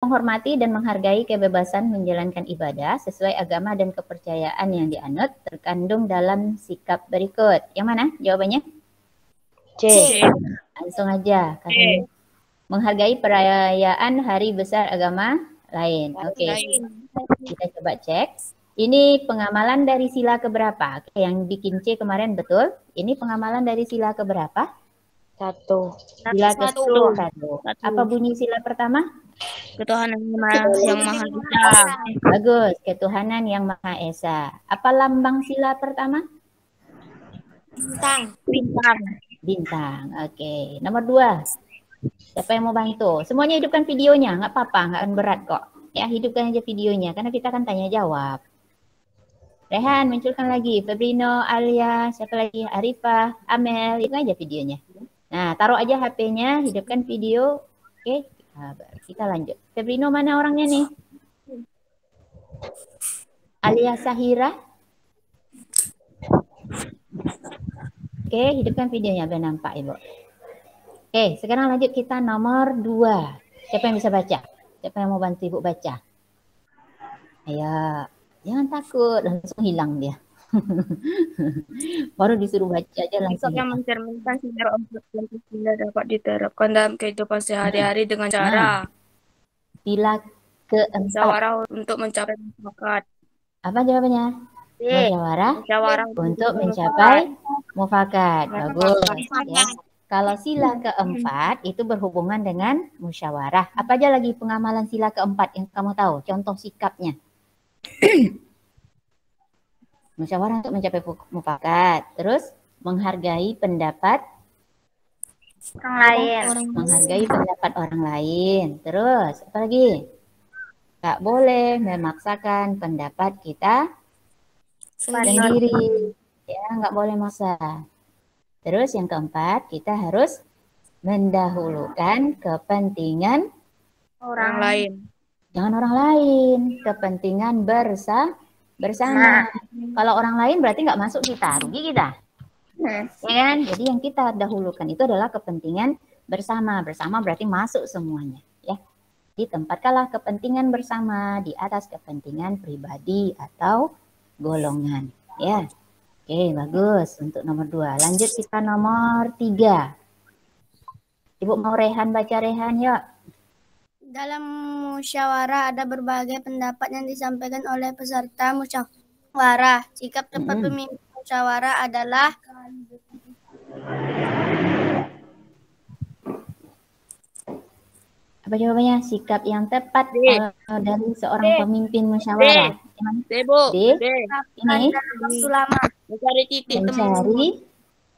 menghormati dan menghargai kebebasan menjalankan ibadah sesuai agama dan kepercayaan yang dianut terkandung dalam sikap berikut. Yang mana jawabannya? C. Langsung aja. Menghargai perayaan hari besar agama lain. Oke. Kita coba cek. Ini pengamalan dari sila keberapa? Oke, yang bikin C kemarin betul. Ini pengamalan dari sila keberapa? 1. Sila ke-1. Apa bunyi sila pertama? Ketuhanan yang Maha Esa. Bagus, ketuhanan yang Maha Esa. Apa lambang sila pertama? Bintang. Bintang. Oke. Nomor 2. Siapa yang mau bantu? Semuanya hidupkan videonya, nggak apa-apa, nggak akan berat kok. Ya, hidupkan aja videonya, karena kita akan tanya jawab. Rehan, munculkan lagi. Febrino, Alia, siapa lagi? Arifah, Amel, itu aja videonya. Nah, taruh aja HP-nya, hidupkan video. Oke, kita lanjut. Febrino mana orangnya nih? Alia Sahira. Oke, hidupkan videonya, biar nampak Ibu. Oke, sekarang lanjut kita nomor 2. Siapa yang bisa baca? Siapa yang mau bantu Ibu baca? Ayo, jangan takut, langsung hilang dia. Baru disuruh baca aja langsung. Yang mencerminkan secara objek Pancasila dapat diterapkan dalam kehidupan sehari-hari dengan cara sila ke-4. musyawarah untuk mencapai mufakat. Apa jawabannya? Musyawarah untuk mencapai mufakat. Bagus. Ya. Kalau sila ke-4 itu berhubungan dengan musyawarah. Apa aja lagi pengamalan sila ke-4 yang kamu tahu? Contoh sikapnya. Musyawarah untuk mencapai mufakat. Terus menghargai pendapat orang lain. Menghargai pendapat orang lain. Terus apa lagi? Gak boleh memaksakan pendapat kita sendiri. Ya, nggak boleh maksa. Terus yang keempat, kita harus mendahulukan kepentingan orang lain. Jangan orang lain, kepentingan bersama. Kalau orang lain berarti nggak masuk kita, rugi kita. Ya kan? Jadi yang kita dahulukan itu adalah kepentingan bersama. Bersama berarti masuk semuanya. Ya. Ditempatkanlah kepentingan bersama di atas kepentingan pribadi atau golongan. Ya. Oke, bagus untuk nomor 2. Lanjut kita nomor 3. Ibu mau Rehan baca Rehan, yuk. Dalam musyawarah ada berbagai pendapat yang disampaikan oleh peserta musyawarah. Sikap tepat pemimpin musyawarah adalah apa jawabannya? Sikap yang tepat dari seorang pemimpin musyawarah. D. Ini waktu lama. Mencari titik temu.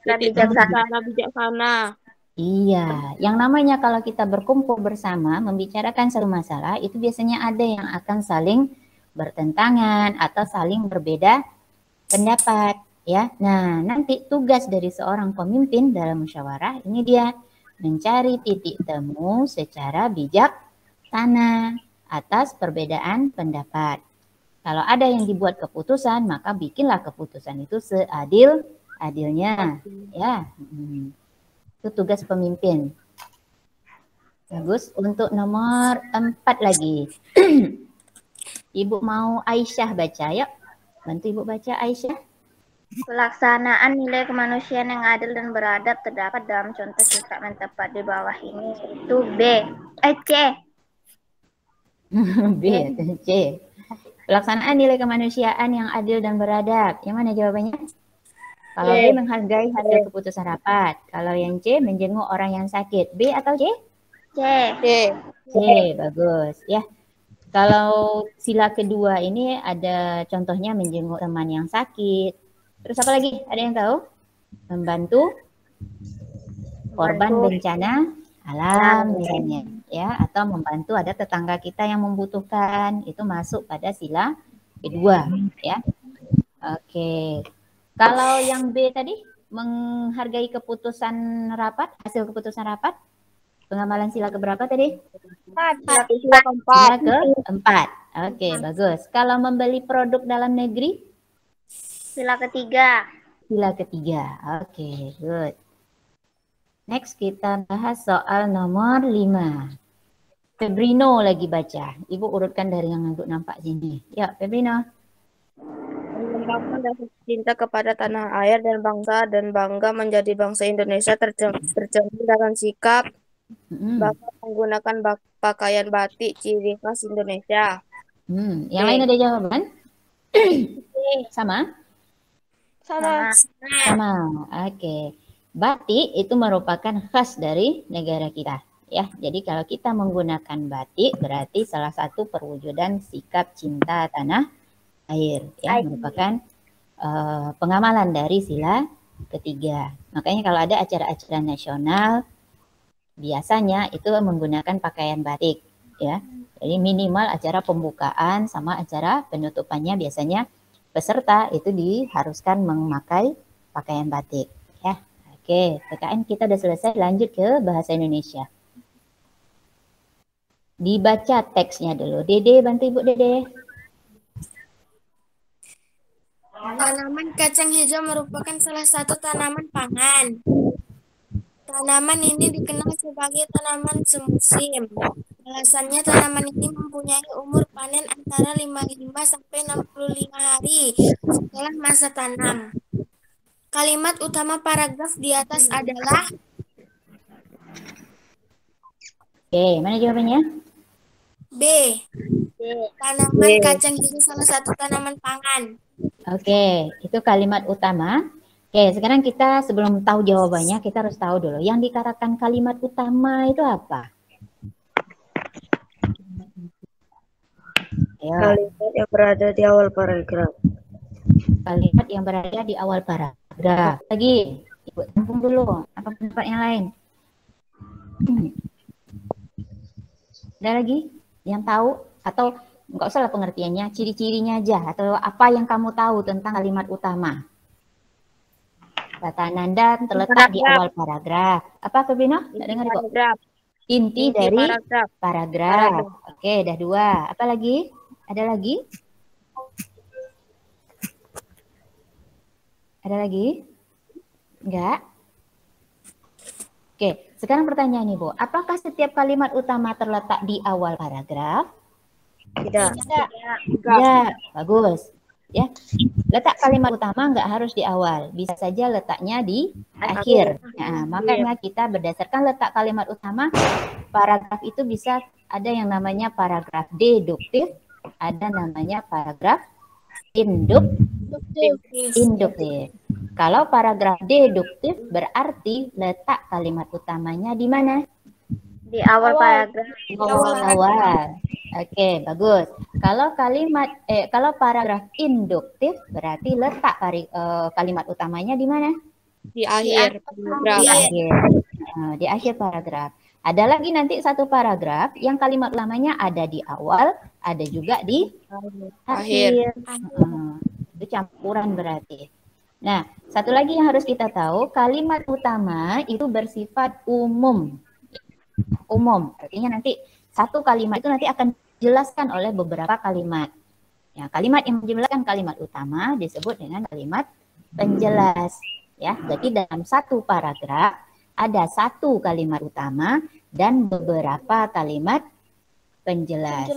Bijaksana. Iya, yang namanya kalau kita berkumpul bersama membicarakan satu masalah itu biasanya ada yang akan saling bertentangan atau saling berbeda pendapat, ya. Nah, nanti tugas dari seorang pemimpin dalam musyawarah ini dia mencari titik temu secara bijaksana atas perbedaan pendapat. Kalau ada yang dibuat keputusan, maka bikinlah keputusan itu seadil-adilnya, ya. Itu tugas pemimpin. Bagus. Untuk nomor 4 lagi. Ibu mau Aisyah baca, yuk. Bantu Ibu baca Aisyah. Pelaksanaan nilai kemanusiaan yang adil dan beradab terdapat dalam contoh sikap yang tepat di bawah ini. Itu C. B atau C. Pelaksanaan nilai kemanusiaan yang adil dan beradab. Yang mana jawabannya? Kalau B menghargai hasil keputusan rapat. Kalau yang C menjenguk orang yang sakit. B atau C? C, bagus ya. Kalau sila kedua ini ada contohnya menjenguk teman yang sakit. Terus apa lagi? Ada yang tahu? Membantu korban bencana alam misalnya, ya, atau membantu ada tetangga kita yang membutuhkan. Itu masuk pada sila kedua, ya. Oke. Kalau yang B tadi menghargai keputusan rapat, hasil keputusan rapat, pengamalan sila keberapa tadi? Sila keempat. Oke, bagus. Kalau membeli produk dalam negeri? Sila ketiga. Sila ketiga. Oke, good. Next kita bahas soal nomor 5. Febrino lagi baca. Ibu urutkan dari yang untuk nampak sini. Ya, Febrino. Mengembangkan rasa cinta kepada tanah air dan bangga menjadi bangsa Indonesia tercermin dalam sikap bangga menggunakan pakaian batik ciri khas Indonesia. Yang lain ada jawaban? Sama? Sama. Sama. Oke. Batik itu merupakan khas dari negara kita. Ya, jadi kalau kita menggunakan batik berarti salah satu perwujudan sikap cinta tanah air. Ya, merupakan pengamalan dari sila ketiga. Makanya kalau ada acara-acara nasional biasanya itu menggunakan pakaian batik. Ya, jadi minimal acara pembukaan sama acara penutupannya biasanya peserta itu diharuskan memakai pakaian batik. Ya. Oke, PKN kita udah selesai, lanjut ke bahasa Indonesia. Dibaca teksnya dulu. Dede, bantu Ibu Dede. Tanaman kacang hijau merupakan salah satu tanaman pangan. Tanaman ini dikenal sebagai tanaman semusim. Alasannya tanaman ini mempunyai umur panen antara 55 sampai 65 hari setelah masa tanam. Kalimat utama paragraf di atas adalah Oke, mana jawabannya? B. Tanaman kacang hijau salah satu tanaman pangan. Oke, itu kalimat utama. Oke, sekarang kita sebelum tahu jawabannya, kita harus tahu dulu. Yang dikatakan kalimat utama itu apa? Ayo. Kalimat yang berada di awal paragraf. Kalimat yang berada di awal paragraf. Lagi, Ibu tampung dulu. Apa pendapat yang lain? Ada lagi yang tahu? Atau nggak usah lah pengertiannya, ciri-cirinya aja. Atau apa yang kamu tahu tentang kalimat utama? Kata Nanda terletak di awal paragraf. Apa Febrino? Nggak dengar kok. Inti dari paragraf. Oke, dah 2. Apa lagi? Ada lagi? Ada lagi? Enggak? Oke, sekarang pertanyaan Ibu. Apakah setiap kalimat utama terletak di awal paragraf? Tidak. Ya, bagus. Ya, letak kalimat utama enggak harus di awal. Bisa saja letaknya di akhir. Nah, makanya kita berdasarkan letak kalimat utama, paragraf itu bisa ada yang namanya paragraf deduktif, ada namanya paragraf induktif. Kalau paragraf deduktif berarti letak kalimat utamanya di mana? Di awal paragraf. Awal. Oke, bagus. Kalau kalau paragraf induktif berarti letak kalimat utamanya di mana? Di akhir paragraf. Di akhir paragraf. Ada lagi nanti satu paragraf yang kalimat utamanya ada di awal, ada juga di akhir. Itu campuran berarti. Nah, satu lagi yang harus kita tahu, kalimat utama itu bersifat umum. Umum, artinya nanti satu kalimat itu nanti akan dijelaskan oleh beberapa kalimat. Ya, kalimat yang menjelaskan kalimat utama disebut dengan kalimat penjelas. Ya, jadi dalam satu paragraf ada satu kalimat utama dan beberapa kalimat penjelas.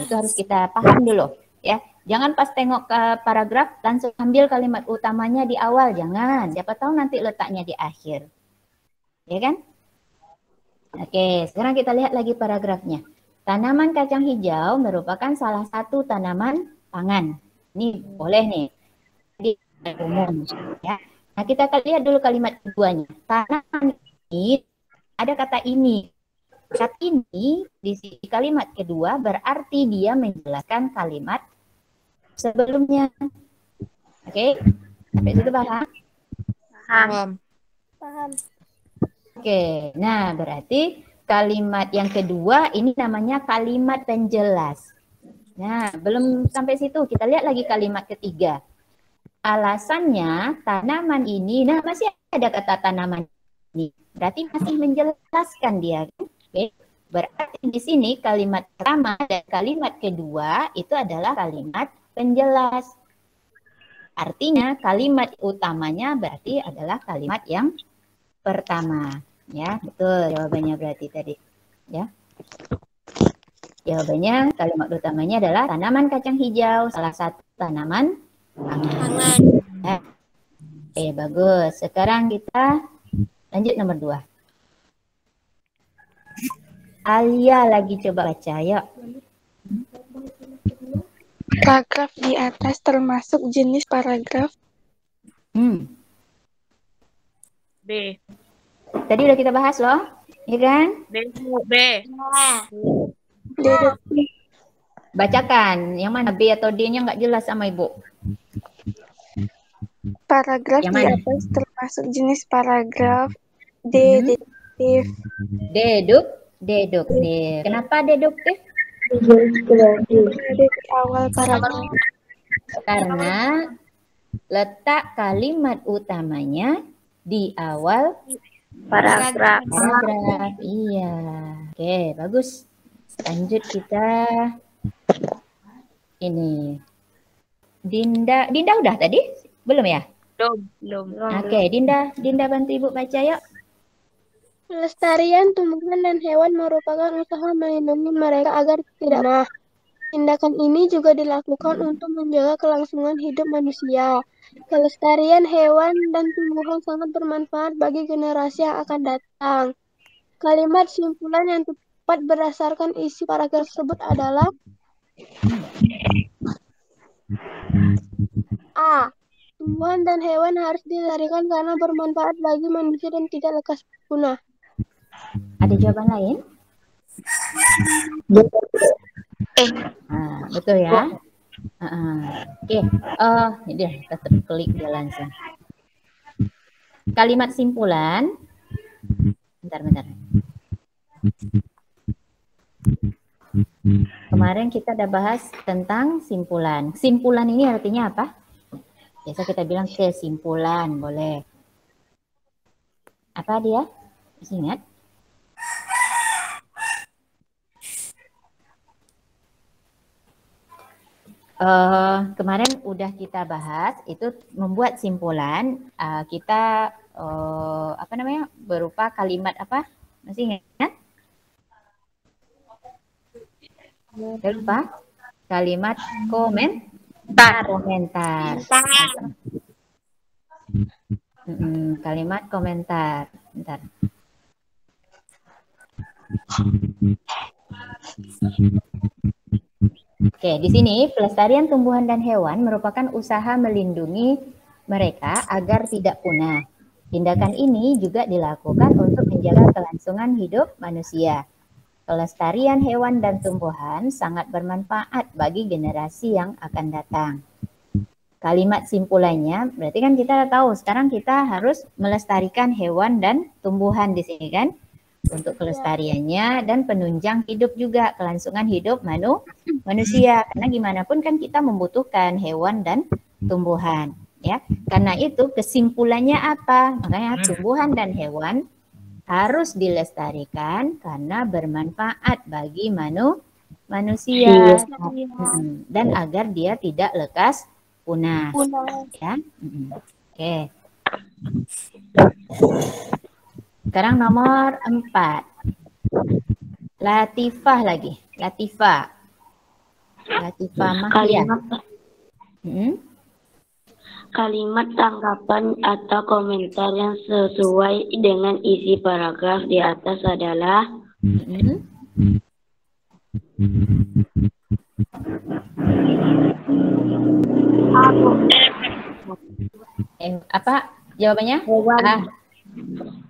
Itu harus kita paham dulu. Ya, jangan pas tengok ke paragraf langsung ambil kalimat utamanya di awal, jangan. Siapa tahu nanti letaknya di akhir. Ya kan? Oke, sekarang kita lihat lagi paragrafnya. Tanaman kacang hijau merupakan salah satu tanaman pangan. Ini boleh nih. Jadi umum ya. Nah, kita akan lihat dulu kalimat keduanya. Tanaman ini ada kata ini. Kata ini di kalimat kedua berarti dia menjelaskan kalimat sebelumnya. Oke, sampai situ paham? Paham. Oke, nah berarti kalimat yang kedua ini namanya kalimat penjelas. Nah, belum sampai situ, kita lihat lagi kalimat ketiga. Alasannya tanaman ini, nah masih ada kata tanaman ini, berarti masih menjelaskan dia. Oke, berarti di sini kalimat pertama dan kalimat kedua itu adalah kalimat penjelas. Artinya kalimat utamanya berarti adalah kalimat yang pertama. Ya, betul jawabannya berarti tadi. Ya. Jawabannya kalimat utamanya adalah tanaman kacang hijau, salah satu tanaman pangan. Oke, bagus. Sekarang kita lanjut nomor 2. Alia lagi coba baca, yuk. Paragraf di atas termasuk jenis paragraf. B. Tadi udah kita bahas loh, ya kan? B. Bacakan, yang mana B atau D-nya nggak jelas sama Ibu. Paragraf Yang di mana? atas termasuk jenis paragraf. D. Deduktif. Deduktif. Kenapa deduktif? Di awal paragraf. Karena letak kalimat utamanya di awal Paragraf. paragraf. Iya. Oke, bagus. Lanjut kita. Ini. Dinda udah tadi? Belum ya? Belum. Oke, Dinda bantu Ibu baca yuk. Pelestarian tumbuhan dan hewan merupakan usaha melindungi mereka agar tidak punah. Tindakan ini juga dilakukan untuk menjaga kelangsungan hidup manusia. Kelestarian hewan dan tumbuhan sangat bermanfaat bagi generasi yang akan datang. Kalimat simpulan yang tepat berdasarkan isi paragraf tersebut adalah A. Tumbuhan dan hewan harus dilestarikan karena bermanfaat bagi manusia dan tidak lekas punah. Ada jawaban lain? Betul ya. Oke. Ini dia, tetap klik dia langsung. Kalimat simpulan. Bentar. Kemarin kita udah bahas tentang simpulan. Simpulan ini artinya apa? Biasa kita bilang kesimpulan, boleh. Apa dia? Masih ingat? Kemarin udah kita bahas itu membuat simpulan kita berupa kalimat apa? Masih ingat? Lupa? Kalimat komentar. Kalimat komentar. Bentar. Oke, di sini pelestarian tumbuhan dan hewan merupakan usaha melindungi mereka agar tidak punah. Tindakan ini juga dilakukan untuk menjaga kelangsungan hidup manusia. Pelestarian hewan dan tumbuhan sangat bermanfaat bagi generasi yang akan datang. Kalimat simpulannya, berarti kan kita tahu sekarang kita harus melestarikan hewan dan tumbuhan di sini kan? Untuk kelestariannya dan penunjang hidup juga, kelangsungan hidup manusia. Karena gimana pun kan kita membutuhkan hewan dan tumbuhan. Ya, karena itu kesimpulannya apa? Makanya tumbuhan dan hewan harus dilestarikan karena bermanfaat bagi manusia dan agar dia tidak lekas punah. Ya, oke. Sekarang nomor 4. Latifah lagi. Latifah Mahia. Kalimat tanggapan atau komentar yang sesuai dengan isi paragraf di atas adalah apa jawabannya?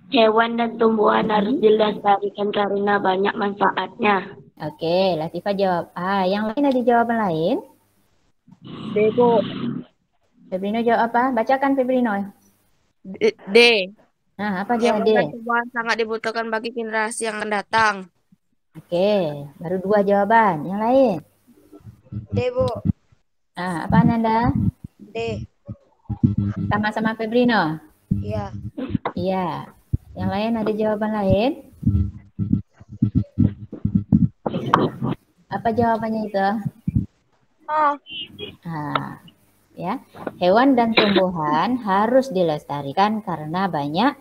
Hewan dan tumbuhan harus dilestarikan karena banyak manfaatnya. Oke, Latifah jawab A. Yang lain ada jawaban lain? D, Bu. Febrino jawab apa? Bacakan Febrino. D. Nah, apa jawab D? Tumbuhan sangat dibutuhkan bagi generasi yang akan datang. Oke, baru 2 jawaban. Yang lain? D, Bu. Apa Ananda? D. Sama-sama Febrino? Iya. Iya. Yang lain ada jawaban lain? Apa jawabannya itu? Ya, hewan dan tumbuhan harus dilestarikan karena banyak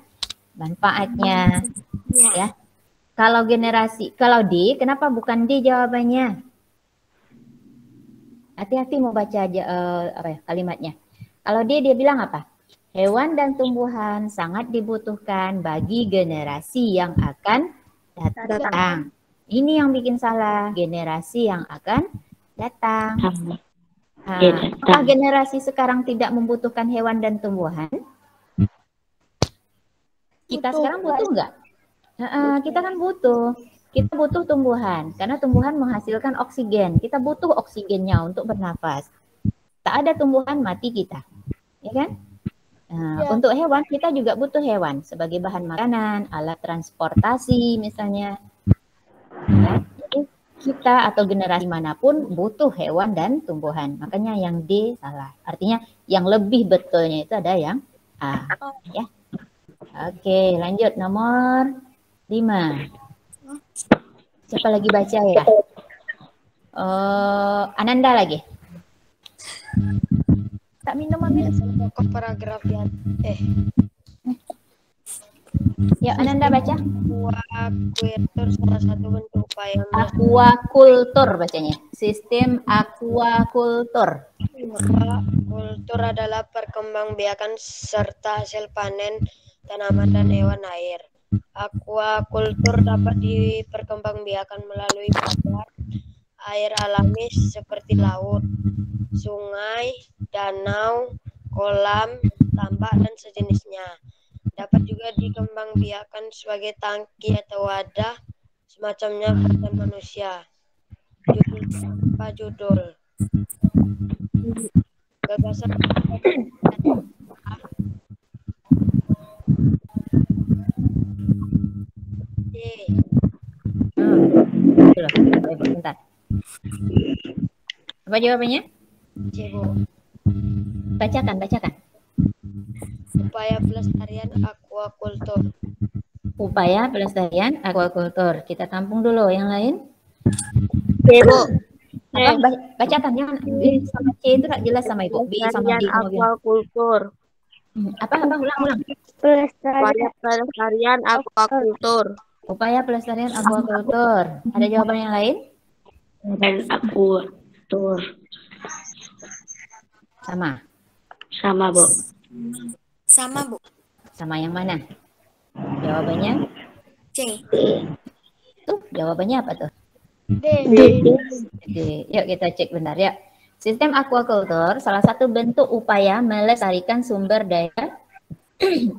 manfaatnya. Ya. Kalau D, kenapa bukan D jawabannya? Hati-hati mau baca aja kalimatnya. Kalau dia bilang apa? Hewan dan tumbuhan sangat dibutuhkan bagi generasi yang akan datang. Ini yang bikin salah, generasi yang akan datang. Apakah generasi sekarang tidak membutuhkan hewan dan tumbuhan? Kita sekarang butuh nggak? Kita kan butuh. Kita butuh tumbuhan, karena tumbuhan menghasilkan oksigen. Kita butuh oksigennya untuk bernafas. Tak ada tumbuhan, mati kita. Ya kan? Untuk hewan, kita juga butuh hewan sebagai bahan makanan, alat transportasi misalnya. Ya, jadi kita atau generasi manapun butuh hewan dan tumbuhan. Makanya yang D salah. Artinya yang lebih betulnya itu ada yang A. Ya. Oke, lanjut nomor 5. Siapa lagi baca ya? Ananda lagi. Tak minum ambil. Pokok paragraf ya. Ya, Ananda baca. Aquacultur salah satu bentuk upaya Aquacultur bacanya. Sistem aquacultur. Aquacultur adalah perkembangbiakan serta hasil panen tanaman dan hewan air. Aquacultur dapat diperkembangbiakan melalui badan air alami seperti laut, sungai, danau, kolam, tambak, dan sejenisnya. Dapat juga dikembangbiakan sebagai tangki atau wadah semacamnya buatan manusia. Judul gagasan Bentar. Apa jawabannya? C, Bu. Bacakan. Upaya pelestarian aquacultur. Upaya pelestarian aquacultur. Kita tampung dulu yang lain. C, Bu. Apa? Bacakan jangan B sama C itu tak jelas sama Ibu. B sama D sama B. Aquacultur. Apa ulang. Pelestarian aquacultur. Upaya pelestarian aquacultur. Ada jawaban yang lain? Dan aquacultur. Sama, Bu. Sama, Bu. Sama yang mana? Jawabannya? C. Tuh, jawabannya apa tuh? D. Yuk kita cek bentar ya. Sistem aquacultur salah satu bentuk upaya melestarikan sumber daya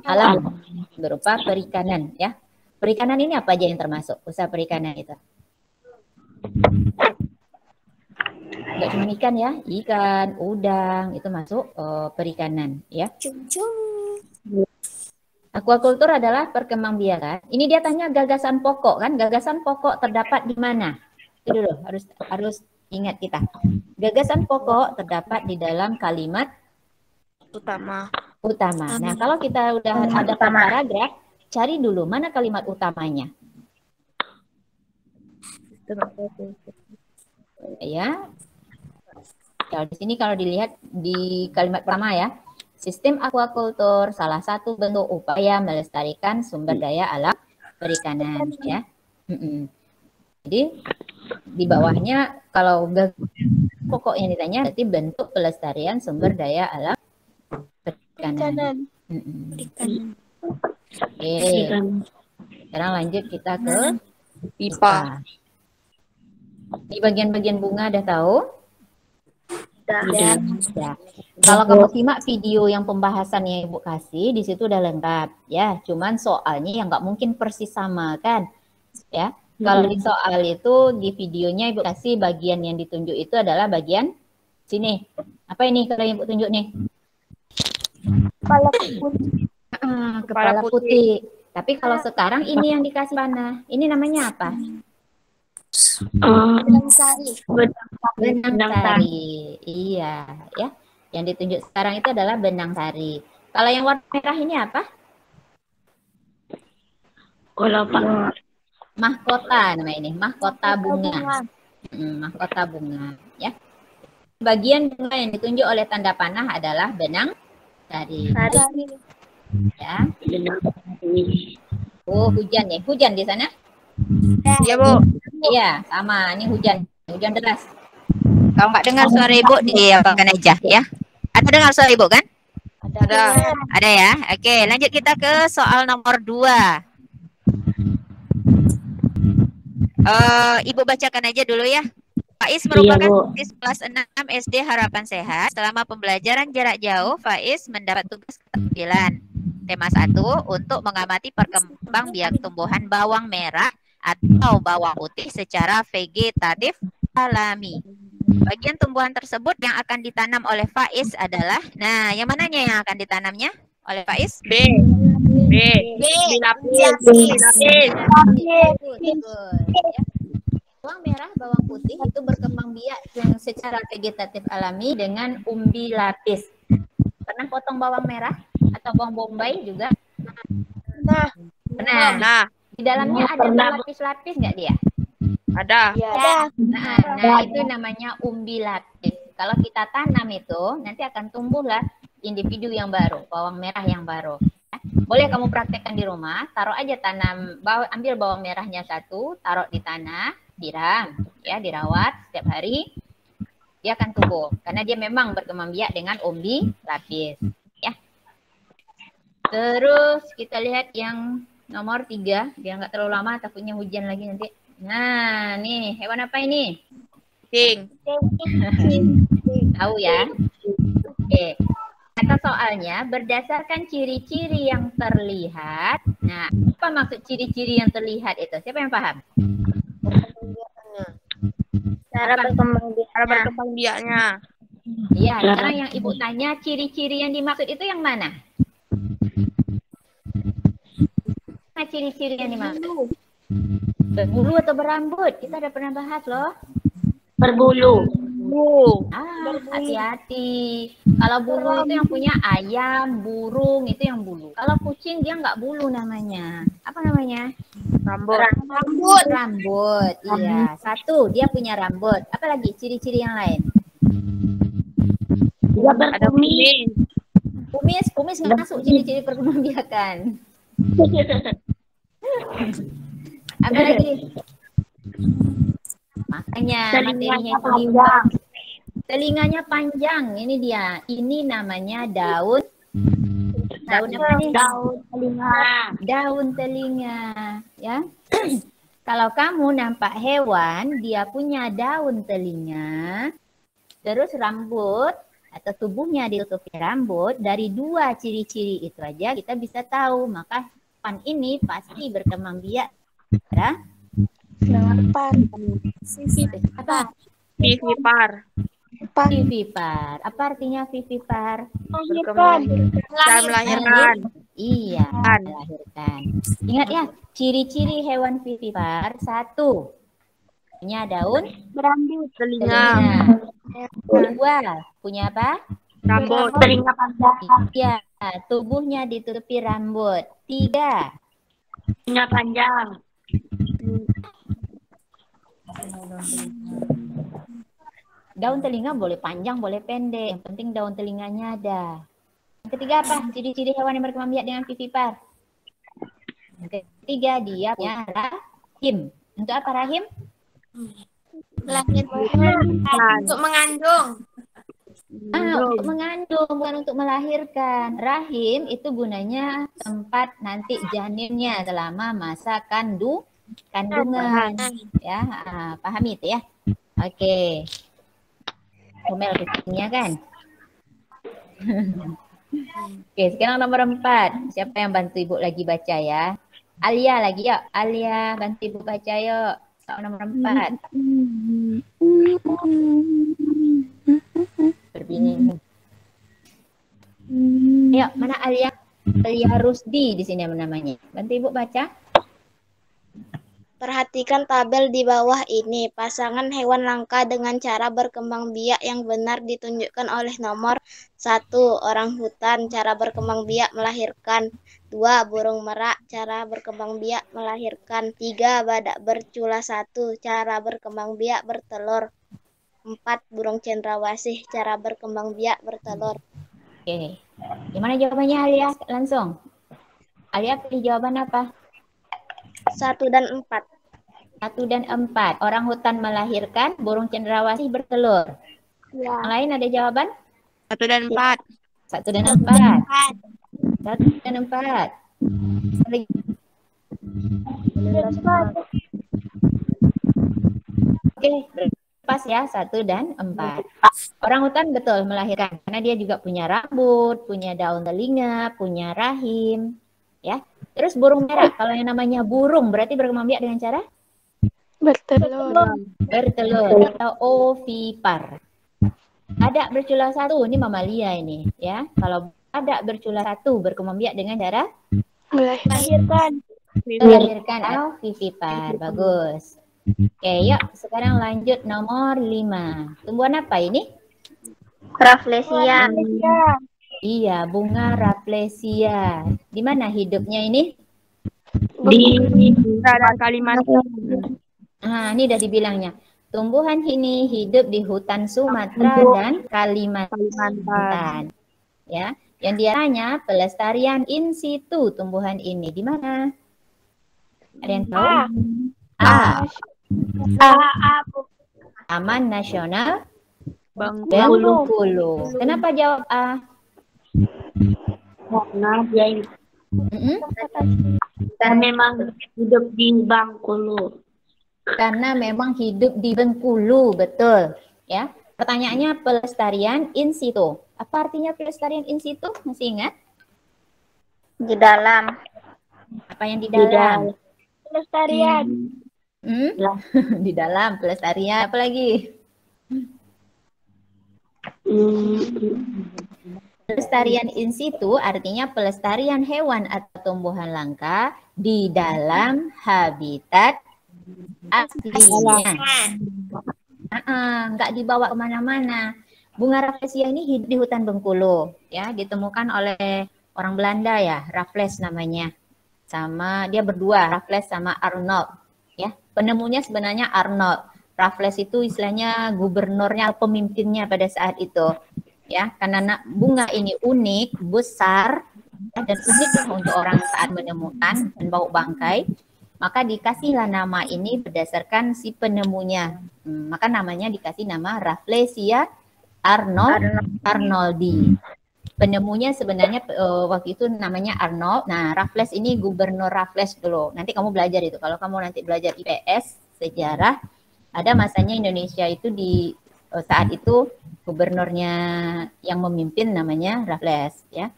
alam berupa perikanan ya. Perikanan ini apa aja yang termasuk usaha perikanan itu? Enggak cuma ikan ya, ikan, udang itu masuk perikanan ya. Aquacultur adalah perkembangbiakan. Ini dia tanya gagasan pokok kan? Gagasan pokok terdapat di mana? Itu dulu harus ingat kita. Gagasan pokok terdapat di dalam kalimat utama. Nah, kalau kita udah ada paragraf, cari dulu mana kalimat utamanya. Ya. Kalau di sini kalau dilihat di kalimat pertama ya, sistem aquacultur salah satu bentuk upaya melestarikan sumber daya alam perikanan ya. Jadi di bawahnya kalau pokok yang ditanya berarti bentuk pelestarian sumber daya alam perikanan. Oke. Sekarang lanjut kita ke pipa. Di bagian-bagian bunga ada tahu? Sudah. Kalau kamu simak video yang pembahasannya Ibu kasih, di situ udah lengkap ya. Cuman soalnya yang nggak mungkin persis sama kan, ya. Kalau di soal itu di videonya Ibu kasih bagian yang ditunjuk itu adalah bagian sini. Apa ini kalau Ibu tunjuk nih? Kepala putih. Tapi kalau sekarang ini yang dikasih panah, ini namanya apa? Benang sari. Benang sari. Iya, ya. Yang ditunjuk sekarang itu adalah benang sari. Kalau yang warna merah ini apa? Mahkota nama ini, mahkota bunga. Mahkota bunga, ya. Bagian bunga yang ditunjuk oleh tanda panah adalah benang sari. Ya. Oh, hujan ya. Hujan di sana? Iya, Bu. Iya, sama. Ini hujan deras. Kalau nggak dengar suara ibu, diapakan aja ya. Ada dengar suara ibu kan? Ada. Ada ya. Oke, lanjut kita ke soal nomor 2. Ibu bacakan aja dulu ya. Faiz merupakan siswa kelas 6 SD Harapan Sehat. Selama pembelajaran jarak jauh, Faiz mendapat tugas keterampilan. Tema 1 untuk mengamati perkembang biak tumbuhan bawang merah atau bawang putih secara vegetatif alami. Bagian tumbuhan tersebut yang akan ditanam oleh Faiz adalah, nah, yang mananya yang akan ditanamnya oleh Faiz? B. Lapis. Bawang merah, bawang putih itu berkembang biak secara vegetatif alami dengan umbi lapis. Pernah potong bawang merah atau bawang bombay juga? Pernah. Di dalamnya ada lapis-lapis nggak dia? Ada. Nah, itu namanya umbi lapis. Kalau kita tanam itu, nanti akan tumbuhlah individu yang baru, bawang merah yang baru. Boleh kamu praktekkan di rumah, taruh aja ambil bawang merahnya 1, taruh di tanah, diram, ya, dirawat setiap hari, dia akan tumbuh. Karena dia memang berkembang biak dengan umbi lapis. Ya. Terus kita lihat yang nomor 3, biar nggak terlalu lama, takutnya hujan lagi nanti. Nah, nih, hewan apa ini? Kucing. Tahu ya? Oke. Kata soalnya, berdasarkan ciri-ciri yang terlihat. Nah, apa maksud ciri-ciri yang terlihat itu? Siapa yang paham? Cara berkembang biaknya. Iya, sekarang yang ibu tanya, ciri-ciri yang dimaksud itu yang mana? Nah, ciri-ciri yang dimaksud? Berbulu atau berambut? Kita udah pernah bahas loh. Berbulu. Hati-hati. Kalau bulu itu yang punya ayam, burung, itu yang bulu. Kalau kucing dia nggak bulu namanya. Apa namanya? Rambut. Iya. 1, dia punya rambut. Apa lagi ciri-ciri yang lain? Ada kumis. Kumis nggak masuk ciri-ciri perkembangbiakan. Apa lagi? Makanya materinya itu dibahas. Telinganya panjang, ini dia. Ini namanya daun. Daun apa nih? Daun telinga, ya. Kalau kamu nampak hewan, dia punya daun telinga, terus rambut atau tubuhnya ditutupi rambut, dari 2 ciri-ciri itu aja kita bisa tahu. Maka hewan ini pasti berkembang biak. Ya? Vivipar. Apa artinya vivipar? Melahirkan. Iya, melahirkan. Ingat ya, ciri-ciri hewan vivipar. 1, punya daun Berambut. Telinga. 2, punya apa? Rambut. Telinga panjang. Iya, tubuhnya ditutupi rambut. 3, Telinga panjang. Daun telinga boleh panjang, boleh pendek. Yang penting daun telinganya ada. Yang ketiga apa? Ciri-ciri hewan yang berkembang biak dengan vivipar. Yang ketiga, dia punya rahim. Untuk apa rahim? Untuk mengandung. Untuk mengandung, bukan untuk melahirkan. Rahim itu gunanya tempat nanti janinnya selama masa kandungan. Ya, pahami itu ya. Oke. Komel kucingnya kan. Oke, sekarang nomor 4. Siapa yang bantu ibu lagi baca ya? Alia lagi yuk. Alia bantu ibu baca yuk. Soal nomor 4. Berbini. Yuk, mana Alia? Alia Rusdi di sini namanya. Bantu ibu baca. Perhatikan tabel di bawah ini. Pasangan hewan langka dengan cara berkembang biak yang benar ditunjukkan oleh nomor 1. Orang hutan, cara berkembang biak melahirkan. 2. Burung merak, cara berkembang biak melahirkan. 3. Badak bercula 1, cara berkembang biak bertelur. 4. Burung cendrawasih, cara berkembang biak bertelur. Oke. Gimana jawabannya Alia? Langsung. Alia pilih jawaban apa? 1 dan 4. 1 dan 4. Orang hutan melahirkan, burung cendrawasih bertelur. Ya. Yang lain ada jawaban? 1 dan 4. 1 dan 4. 1 dan 4. Oke, pas ya 1 dan 4. Orang hutan betul melahirkan karena dia juga punya rambut, punya daun telinga, punya rahim, ya. Terus burung merak, kalau yang namanya burung berarti berkembang biak dengan cara Bertelur. bertelur atau ovipar. Adak bercula 1 ini mamalia ini, ya. Kalau adak bercula 1 berkembang biak dengan cara Melahirkan. melahirkan atau vivipar. Bagus. Oke, yuk sekarang lanjut nomor 5. Tumbuhan apa ini? Rafflesia. Iya, bunga Rafflesia. Di mana hidupnya ini? Di Kalimantan. Nah, ini udah dibilangnya. Tumbuhan ini hidup di hutan Sumatera dan Kalimantan. Ya, yang dia tanya pelestarian in situ tumbuhan ini di mana? Ada yang tahu? A. Taman Nasional Bengkulu. Kenapa jawab A? Karena dia memang hidup di Bengkulu. Karena memang hidup di Bengkulu, betul. Ya. Pertanyaannya pelestarian in situ. Apa artinya pelestarian in situ? Masih ingat? Di dalam. Apa yang di dalam? Pelestarian. Di dalam pelestarian. Apa lagi? Pelestarian in situ artinya pelestarian hewan atau tumbuhan langka di dalam habitat aslinya. Nggak dibawa kemana-mana. Bunga Rafflesia ini hidup di hutan Bengkulu, ya, ditemukan oleh orang Belanda ya, Raffles namanya. Sama dia berdua, Raffles sama Arnold, ya. Penemunya sebenarnya Arnold. Raffles itu istilahnya gubernurnya, pemimpinnya pada saat itu. Ya, karena bunga ini unik, besar, dan unik untuk orang saat menemukan dan bau bangkai, maka dikasihlah nama ini berdasarkan si penemunya. Maka namanya dikasih nama Rafflesia Arnoldi. Penemunya sebenarnya waktu itu namanya Arnold. Nah, Raffles ini gubernur Raffles dulu. Nanti kamu belajar itu. Kalau kamu nanti belajar IPS, sejarah, ada masanya Indonesia itu di saat itu gubernurnya yang memimpin namanya Raffles, ya.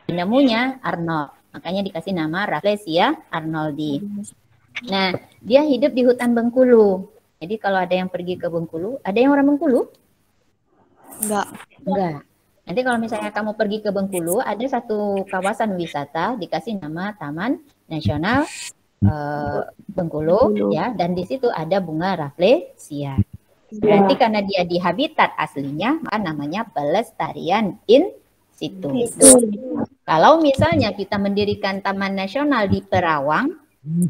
Penemunya Arnold, makanya dikasih nama Rafflesia Arnoldi. Nah, dia hidup di hutan Bengkulu. Jadi kalau ada yang pergi ke Bengkulu, ada yang orang Bengkulu? Enggak. Nanti kalau misalnya kamu pergi ke Bengkulu, ada satu kawasan wisata dikasih nama Taman Nasional Bengkulu, ya, dan di situ ada bunga Rafflesia. Berarti karena dia di habitat aslinya, maka namanya pelestarian in situ. Kalau misalnya kita mendirikan Taman Nasional di Perawang,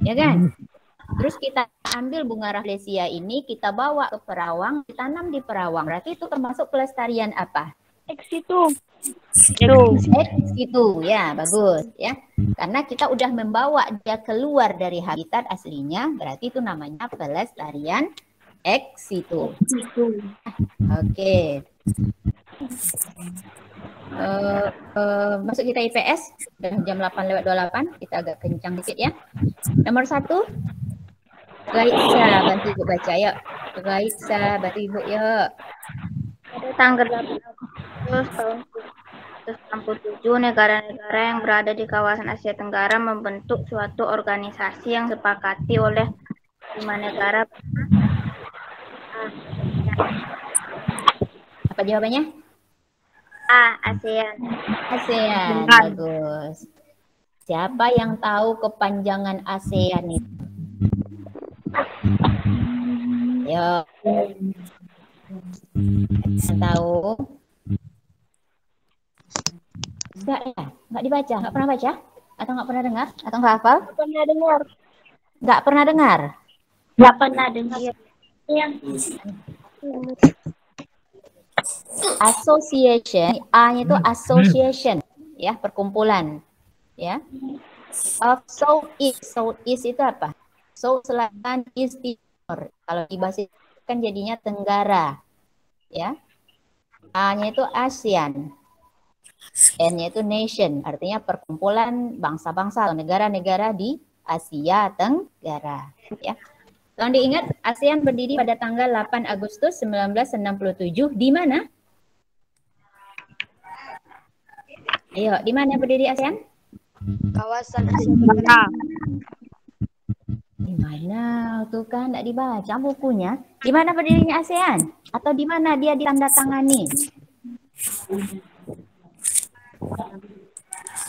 ya kan? Terus kita ambil bunga Rafflesia ini, kita bawa ke Perawang, ditanam di Perawang. Berarti itu termasuk pelestarian apa? Ex situ. Ya, bagus ya. Karena kita udah membawa dia keluar dari habitat aslinya, berarti itu namanya pelestarian ex situ. Oke. Masuk kita IPS, udah jam 8:28, kita agak kencang dikit ya. Nomor 1, Gaitsa, bantu Ibu baca yuk. Gaitsa, bantu Ibu yuk. Pada tanggal 8 Agustus tahun 1967, negara-negara yang berada di kawasan Asia Tenggara membentuk suatu organisasi yang disepakati oleh 5 negara. Apa jawabannya? A. ASEAN. ASEAN, bagus. Siapa yang tahu kepanjangan ASEAN itu? Yo. Yang tahu? Enggak ya? Enggak dibaca? Enggak pernah baca? Atau enggak pernah dengar? Atau enggak hafal? Enggak pernah dengar. Enggak pernah dengar? Enggak pernah dengar. Yang association, A-nya itu association, ya, perkumpulan, ya. Of Southeast. Southeast itu apa? South selatan, East timur. Kalau di bahasa kan jadinya Tenggara, ya. A-nya itu ASEAN, N-nya itu nation, artinya perkumpulan bangsa-bangsa atau negara-negara di Asia Tenggara, ya. Tolong diingat, ASEAN berdiri pada tanggal 8 Agustus 1967 di mana? Ayo, di mana berdiri ASEAN? Kawasan Asia Tenggara. Di mana? Tuh kan enggak dibaca bukunya. Di mana berdirinya ASEAN? Atau di mana dia ditandatangani?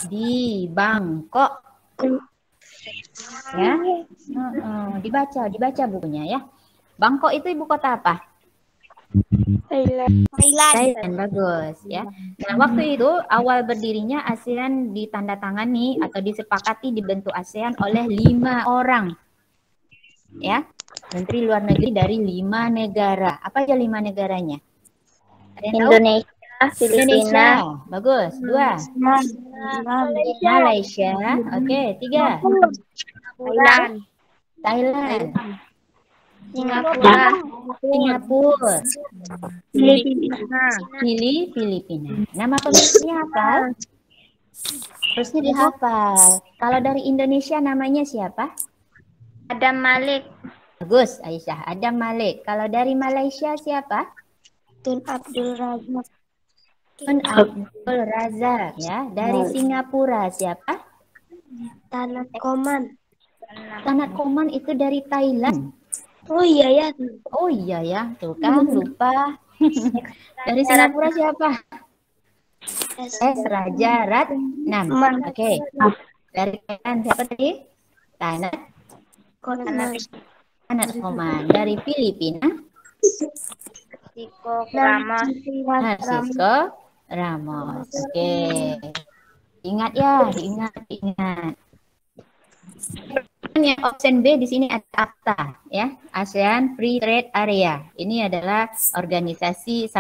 Di Bangkok. Ya. Dibaca bukunya ya. Bangkok itu ibu kota apa? Thailand, bagus ya. Nah, waktu itu awal berdirinya ASEAN ditandatangani atau disepakati dibentuk ASEAN oleh 5 orang. Ya. Menteri luar negeri dari 5 negara. Apa aja 5 negaranya? Ada yang tahu? Filipina. Bagus. 2. Malaysia. Oke, 3. Thailand. Singapura. Filipina. Nama pemiliknya apa? Terusnya dihafal. Kalau dari Indonesia namanya siapa? Adam Malik. Bagus, Aisyah. Adam Malik. Kalau dari Malaysia siapa? Tun Abdul Razak. Tun Abdul Razak ya. Dari Singapura siapa? Tanat Koman. Tanat Koman itu dari Thailand. Oh iya ya. Oh iya ya, tuh kan lupa. Dari Singapura siapa? Raja Ratnam. Oke. Dari Thailand siapa tadi? Tanat Koman. Dari Filipina? Siko Ramos. Sisko Ramos. Oke. Ingat ya, diingat. Yang option B di sini ada AFTA ya, ASEAN Free Trade Area. Ini adalah organisasi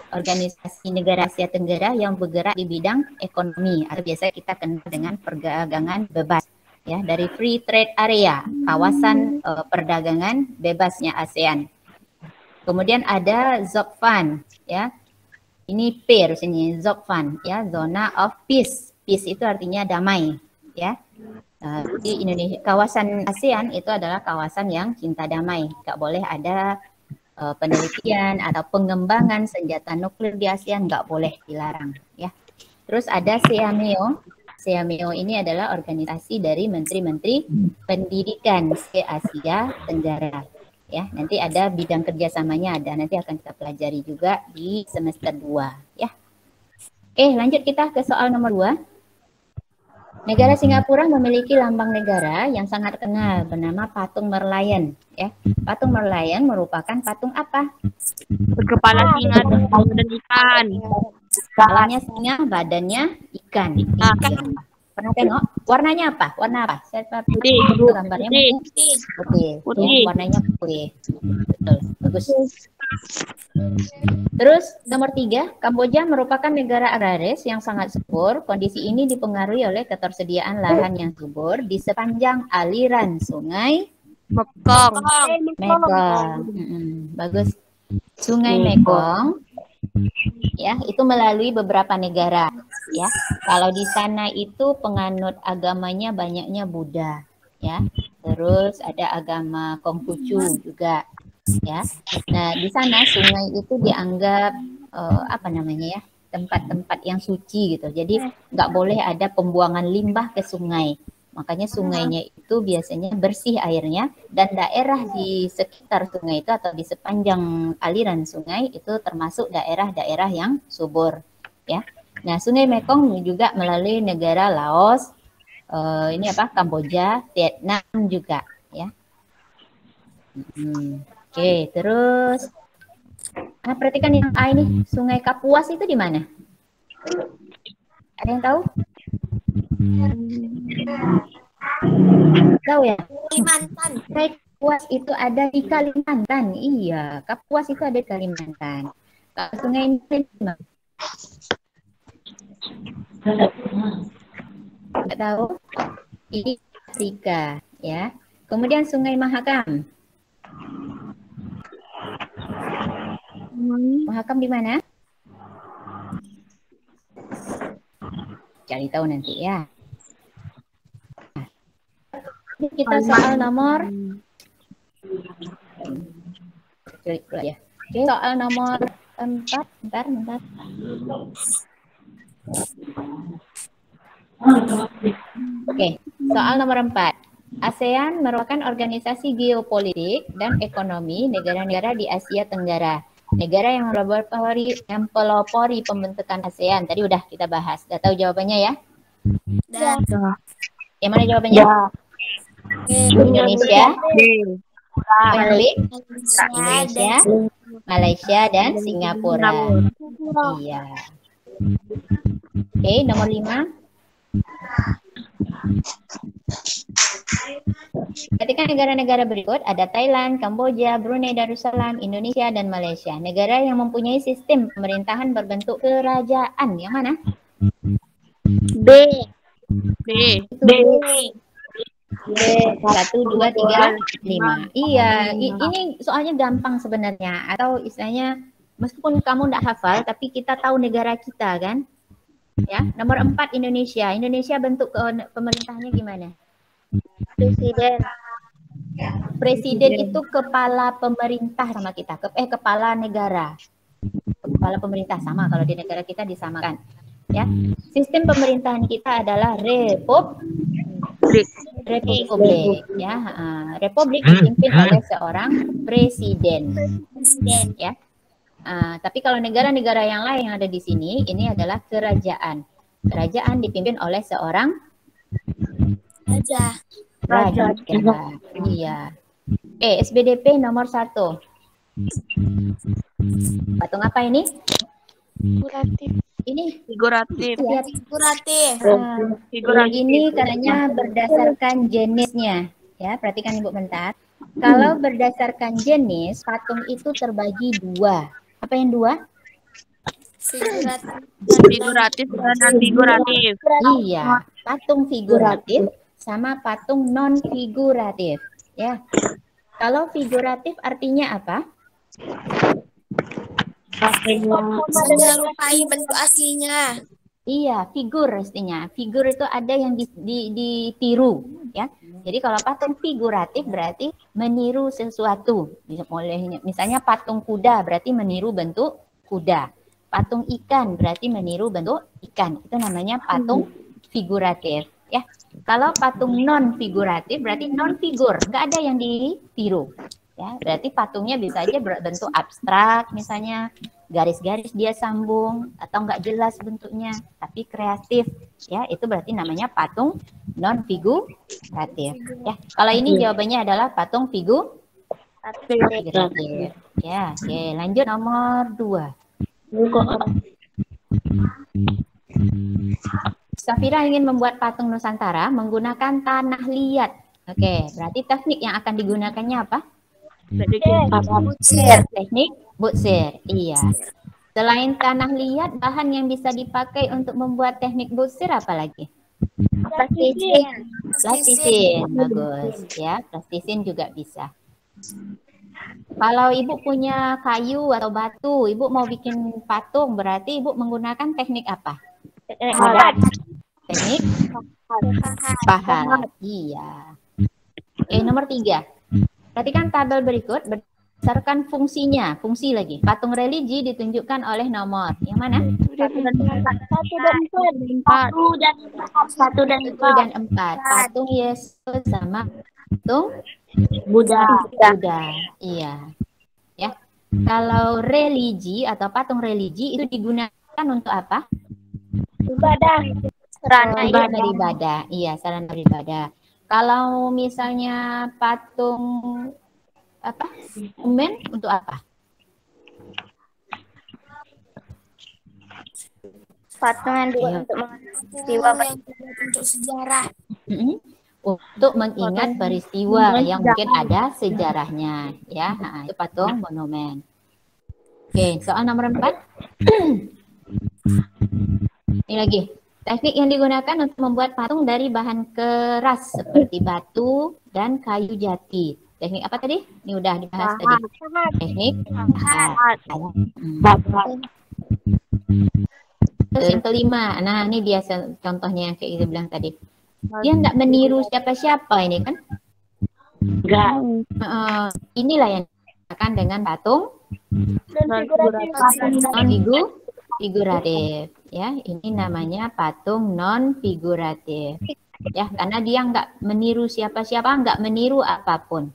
organisasi negara Asia Tenggara yang bergerak di bidang ekonomi atau biasa kita kenal dengan perdagangan bebas ya, dari Free Trade Area, kawasan perdagangan bebasnya ASEAN. Kemudian ada ZOPFAN ya. Ini P harus ini ZOPFAN ya, Zona of Peace. Peace itu artinya damai ya. Di Indonesia, kawasan ASEAN itu adalah kawasan yang cinta damai. Nggak boleh ada penelitian atau pengembangan senjata nuklir di ASEAN, nggak boleh, dilarang ya. Terus ada SEAMEO. SEAMEO ini adalah organisasi dari menteri-menteri pendidikan se-Asia Tenggara ya. Nanti ada bidang kerjasamanya, nanti akan kita pelajari juga di semester 2 ya. Oke, lanjut kita ke soal nomor 2. Negara Singapura memiliki lambang negara yang sangat terkenal bernama patung Merlion ya. Patung Merlion merupakan patung apa? Berkepala singa dan ikan. Kepalanya singa, badannya ikan. Pernah tengok? Warnanya apa? Warna apa? Saya putih. Gambarnya putih. Warnanya putih. Betul, bagus. Terus nomor 3, Kamboja merupakan negara agraris yang sangat subur. Kondisi ini dipengaruhi oleh ketersediaan lahan yang subur di sepanjang aliran sungai Mekong. Bagus. Sungai Mekong ya, itu melalui beberapa negara ya. Kalau di sana itu penganut agamanya banyaknya Buddha ya. Terus ada agama Konghucu juga ya. Nah, di sana sungai itu dianggap tempat-tempat yang suci gitu. Jadi nggak boleh ada pembuangan limbah ke sungai. Makanya sungainya itu biasanya bersih airnya, dan daerah di sekitar sungai itu atau di sepanjang aliran sungai itu termasuk daerah-daerah yang subur ya. Nah, Sungai Mekong juga melalui negara Laos, Kamboja, Vietnam juga ya. Oke, terus perhatikan yang A ini, Sungai Kapuas itu di mana? Ada yang tahu? Tahu ya? Kalimantan. Sungai Kapuas itu ada di Kalimantan. Iya, Kapuas itu ada di Kalimantan. Sungai ini di mana? Nggak tahu? Ini Afrika ya. Kemudian Sungai Mahakam. Mahakam di mana? Cari tahu nanti ya. Kita soal nomor ya. Oke, soal nomor 4. Bentar. Oke, soal nomor 4. ASEAN merupakan organisasi geopolitik dan ekonomi negara-negara di Asia Tenggara. Negara yang pelopori pembentukan ASEAN. Tadi udah kita bahas. Udah tahu jawabannya ya? Dah. Yang mana jawabannya? Indonesia, Indonesia, Malaysia, dan Singapura. Iya. Oke, nomor 5. Perhatikan negara-negara berikut, ada Thailand, Kamboja, Brunei Darussalam, Indonesia, dan Malaysia. Negara yang mempunyai sistem pemerintahan berbentuk kerajaan. Yang mana? B. 1, 2, 3, 5. Iya, ini soalnya gampang sebenarnya. Atau istilahnya, meskipun kamu tidak hafal, tapi kita tahu negara kita kan. Ya, nomor 4 Indonesia. Indonesia bentuk pemerintahannya gimana? Presiden itu kepala pemerintah sama kita. Kepala negara. Kepala pemerintah sama kalau di negara kita disamakan. Ya, sistem pemerintahan kita adalah republik. Ya, republik dipimpin oleh seorang presiden. Ya. Tapi kalau negara-negara yang lain yang ada di sini, ini adalah kerajaan. Kerajaan dipimpin oleh seorang raja. Iya. SBDP nomor 1. Patung apa ini? Ini Figuratif. Ini katanya berdasarkan jenisnya. Ya, perhatikan Ibu bentar. Kalau berdasarkan jenis, patung itu terbagi 2. Apa yang 2? Figuratif dan figuratif. Iya, patung figuratif sama patung non figuratif. Ya. Kalau figuratif artinya apa? Menyerupai bentuk aslinya. Iya, figur artinya. Figur itu ada yang ditiru, ya. Jadi kalau patung figuratif berarti meniru sesuatu. Misalnya patung kuda berarti meniru bentuk kuda. Patung ikan berarti meniru bentuk ikan. Itu namanya patung figuratif, ya. Kalau patung non figuratif berarti non figur, nggak ada yang ditiru. Ya, berarti patungnya bisa aja berbentuk abstrak, misalnya garis-garis dia sambung atau nggak jelas bentuknya, tapi kreatif. Ya, itu berarti namanya patung non figuratif. Ya, kalau ini jawabannya adalah patung figuratif. Ya, oke, lanjut nomor 2. Safira ingin membuat patung Nusantara menggunakan tanah liat. Oke, berarti teknik yang akan digunakannya apa? Teknik butsir. Iya. Selain tanah liat, bahan yang bisa dipakai untuk membuat teknik butsir apa lagi? Plastisin. Bagus ya, plastisin juga bisa. Kalau Ibu punya kayu atau batu, Ibu mau bikin patung, berarti Ibu menggunakan teknik apa? Teknik pahat. Iya. Nomor 3. Perhatikan tabel berikut berdasarkan fungsinya. Fungsi lagi. Patung religi ditunjukkan oleh nomor. Yang mana? 1 dan 4. Patung Yesus sama patung Buddha. Iya. Ya. Kalau religi atau patung religi itu digunakan untuk apa? Ibadah. Sarana beribadah. Iya, sarana beribadah. Kalau misalnya patung apa? Monumen untuk apa? Patung yang dibuat untuk sejarah. Untuk mengingat peristiwa yang mungkin ada sejarahnya, ya. Nah, itu patung monumen. Oke, soal nomor 4. Ini lagi. Teknik yang digunakan untuk membuat patung dari bahan keras seperti batu dan kayu jati. Teknik apa tadi? Ini udah dibahas tadi. Teknik pahat. Yang kelima, nah ini dia contohnya yang kayak gitu bilang tadi. Dia nggak meniru siapa-siapa ini kan? Enggak. Inilah yang dikatakan dengan patung non-figuratif. Ya, ini namanya patung non-figuratif. Ya, karena dia nggak meniru siapa-siapa, nggak meniru apapun.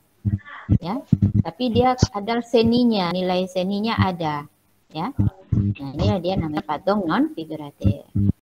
Ya, tapi dia ada seninya, nilai seninya ada. Ya, nah ini dia namanya patung non-figuratif.